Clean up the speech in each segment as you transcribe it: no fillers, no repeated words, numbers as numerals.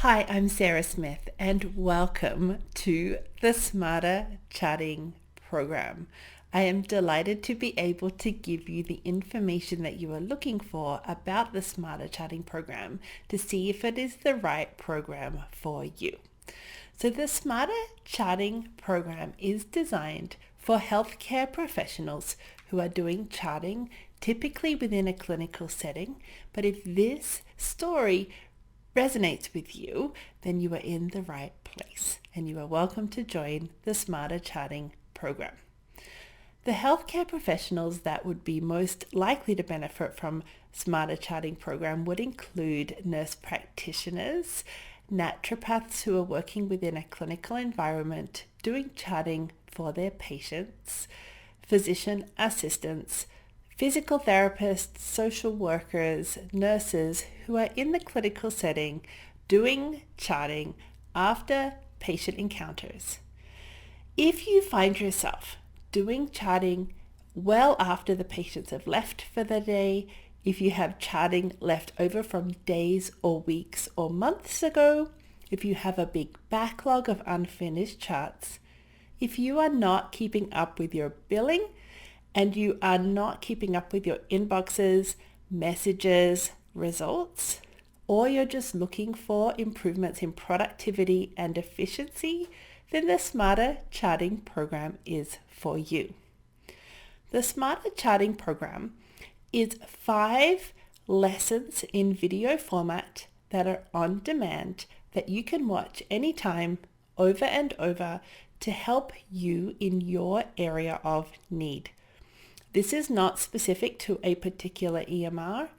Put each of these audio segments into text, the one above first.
Hi, I'm Sarah Smith and welcome to the Smarter Chatting program. I am delighted to be able to give you the information that you are looking for about the Smarter Chatting program to see if it is the right program for you. So the Smarter Chatting program is designed for healthcare professionals who are doing chatting typically within a clinical setting, but if this story resonates with you, then you are in the right place and you are welcome to join the Smarter Chatting program. The healthcare professionals that would be most likely to benefit from Smarter Chatting program would include nurse practitioners, naturopaths who are working within a clinical environment doing chatting for their patients, physician assistants, physical therapists, social workers, nurses who are in the clinical setting doing chatting after patient encounters. If you find yourself doing chatting well after the patients have left for the day, if you have chatting left over from days or weeks or months ago, if you have a big backlog of unfinished chats, if you are not keeping up with your billing, and you are not keeping up with your inboxes, messages, results, or you're just looking for improvements in productivity and efficiency, then the Smarter Chatting program is for you. The Smarter Chatting program is 5 lessons in video format that are on demand that you can watch anytime, over and over, to help you in your area of need. This is not specific to a particular EMR,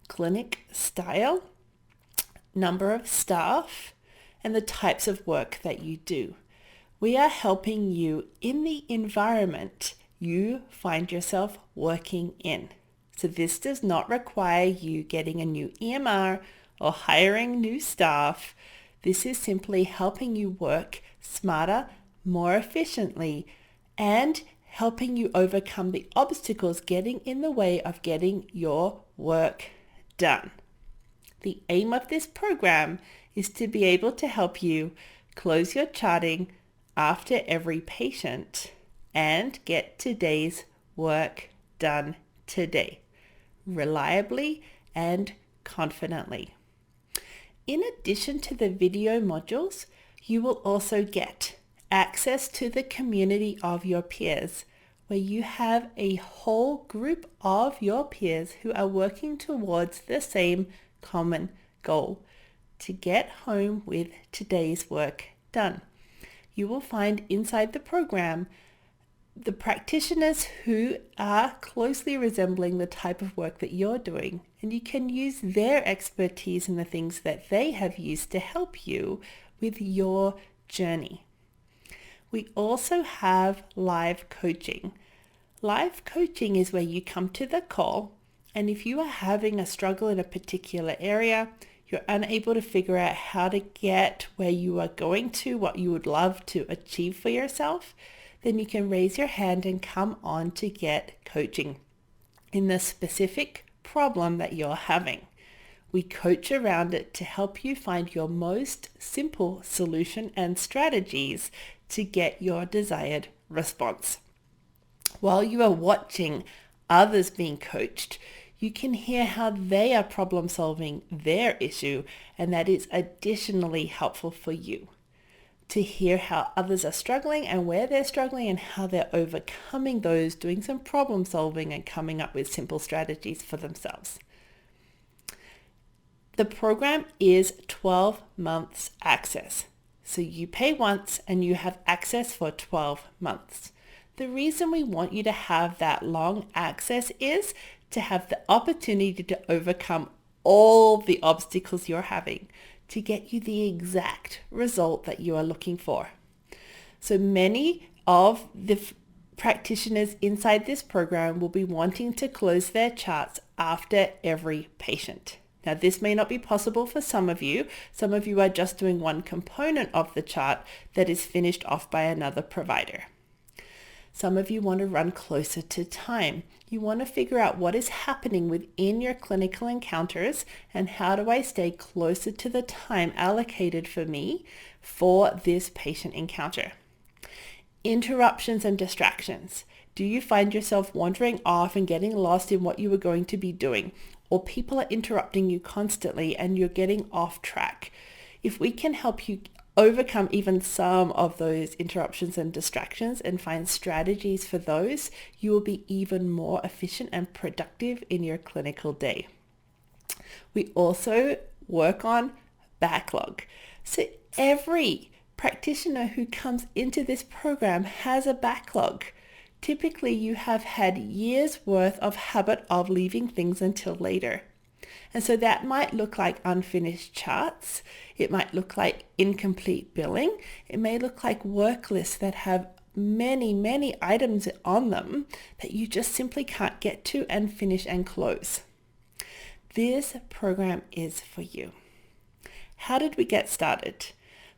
clinic style, number of staff, and the types of work that you do. We are helping you in the environment you find yourself working in. So this does not require you getting a new EMR or hiring new staff. This is simply helping you work smarter, more efficiently, and helping you overcome the obstacles getting in the way of getting your work done. The aim of this program is to be able to help you close your chatting after every patient and get today's work done today, reliably and confidently. In addition to the video modules, you will also get access to the community of your peers, where you have a whole group of your peers who are working towards the same common goal, to get home with today's work done. You will find inside the program the practitioners who are closely resembling the type of work that you're doing, and you can use their expertise in the things that they have used to help you with your journey. We also have live coaching. Live coaching is where you come to the call, and if you are having a struggle in a particular area, you're unable to figure out how to get where you are going to, what you would love to achieve for yourself, then you can raise your hand and come on to get coaching in the specific problem that you're having. We coach around it to help you find your most simple solution and strategies to get your desired response. While you are watching others being coached, you can hear how they are problem solving their issue, and that is additionally helpful for you to hear how others are struggling and where they're struggling and how they're overcoming those, doing some problem solving and coming up with simple strategies for themselves. The program is 12 months access. So you pay once and you have access for 12 months. The reason we want you to have that long access is to have the opportunity to overcome all the obstacles you're having to get you the exact result that you are looking for. So many of the practitioners inside this program will be wanting to close their charts after every patient. Now, this may not be possible for some of you. Some of you are just doing one component of the chart that is finished off by another provider. Some of you want to run closer to time. You want to figure out what is happening within your clinical encounters and how do I stay closer to the time allocated for me for this patient encounter. Interruptions and distractions. Do you find yourself wandering off and getting lost in what you were going to be doing? Or people are interrupting you constantly and you're getting off track? If we can help you overcome even some of those interruptions and distractions and find strategies for those, you will be even more efficient and productive in your clinical day. We also work on backlog. So every practitioner who comes into this program has a backlog. Typically, you have had years worth of habit of leaving things until later. And so that might look like unfinished charts. It might look like incomplete billing. It may look like work lists that have many, many items on them that you just simply can't get to and finish and close. This program is for you. How did we get started?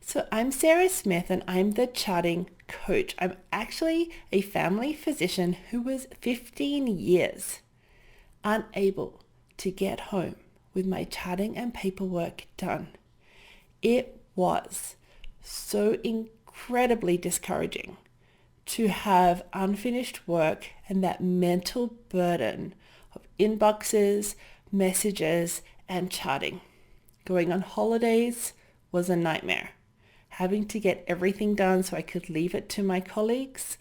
So I'm Sarah Smith and I'm the charting coach. I'm actually a family physician who was 15 years unable to get home with my charting and paperwork done. It was so incredibly discouraging to have unfinished work and that mental burden of inboxes, messages, and charting. Going on holidays was a nightmare. Having to get everything done so I could leave it to my colleagues.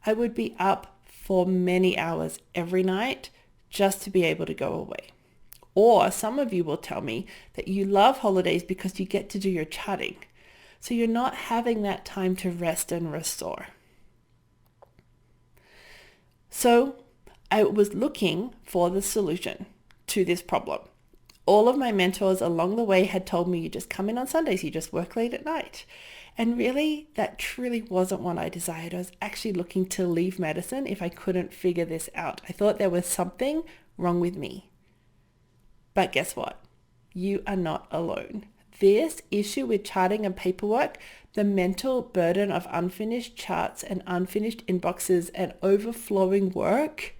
I would be up for many hours every night just to be able to go away. Or some of you will tell me that you love holidays because you get to do your charting. So you're not having that time to rest and restore. So I was looking for the solution to this problem. All of my mentors along the way had told me, you just come in on Sundays, you just work late at night. And really, that truly wasn't what I desired. I was actually looking to leave medicine if I couldn't figure this out. I thought there was something wrong with me. But guess what? You are not alone. This issue with charting and paperwork, the mental burden of unfinished charts and unfinished inboxes and overflowing work,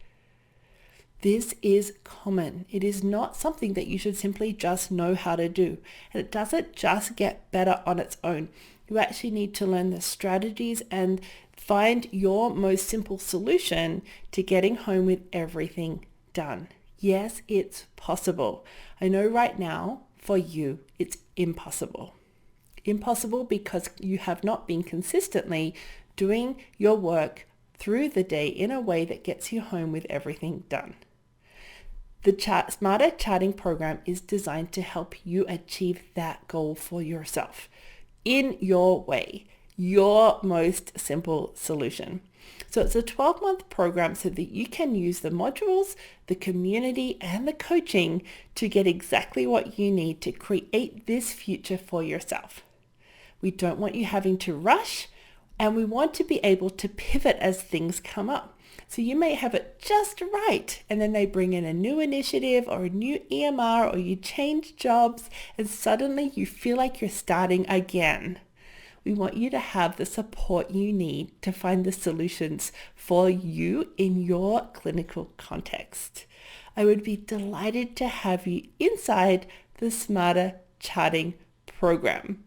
this is common. It is not something that you should simply just know how to do. And it doesn't just get better on its own. You actually need to learn the strategies and find your most simple solution to getting home with everything done. Yes, it's possible. I know right now for you, it's impossible. Impossible because you have not been consistently doing your work through the day in a way that gets you home with everything done. The Smarter Charting program is designed to help you achieve that goal for yourself in your way, your most simple solution. So it's a 12-month program so that you can use the modules, the community, and the coaching to get exactly what you need to create this future for yourself. We don't want you having to rush, and we want to be able to pivot as things come up. So you may have it just right, and then they bring in a new initiative or a new EMR, or you change jobs, and suddenly you feel like you're starting again. We want you to have the support you need to find the solutions for you in your clinical context. I would be delighted to have you inside the Smarter Charting program.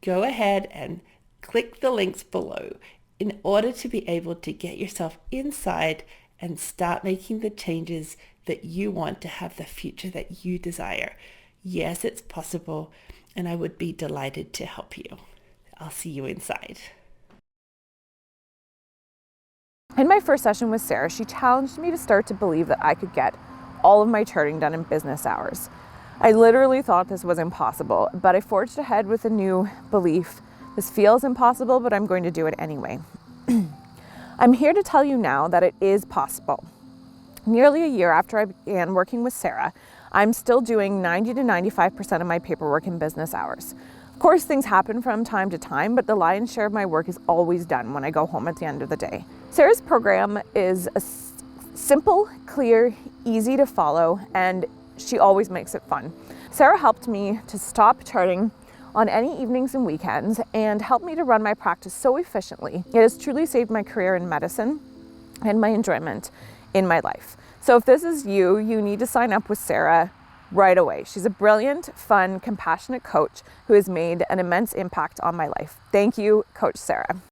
Go ahead and click the links below in order to be able to get yourself inside and start making the changes that you want to have the future that you desire. Yes, it's possible, and I would be delighted to help you. I'll see you inside. In my first session with Sarah, she challenged me to start to believe that I could get all of my charting done in business hours. I literally thought this was impossible, but I forged ahead with a new belief. This feels impossible, but I'm going to do it anyway. I'm here to tell you now that it is possible. Nearly a year after I began working with Sarah, I'm still doing 90 to 95% of my paperwork in business hours. Of course, things happen from time to time, but the lion's share of my work is always done when I go home at the end of the day. Sarah's program is a simple, clear, easy to follow, and she always makes it fun. Sarah helped me to stop charting on any evenings and weekends and helped me to run my practice so efficiently. It has truly saved my career in medicine and my enjoyment in my life. So if this is you, you need to sign up with Sarah right away. She's a brilliant, fun, compassionate coach who has made an immense impact on my life. Thank you, Coach Sarah.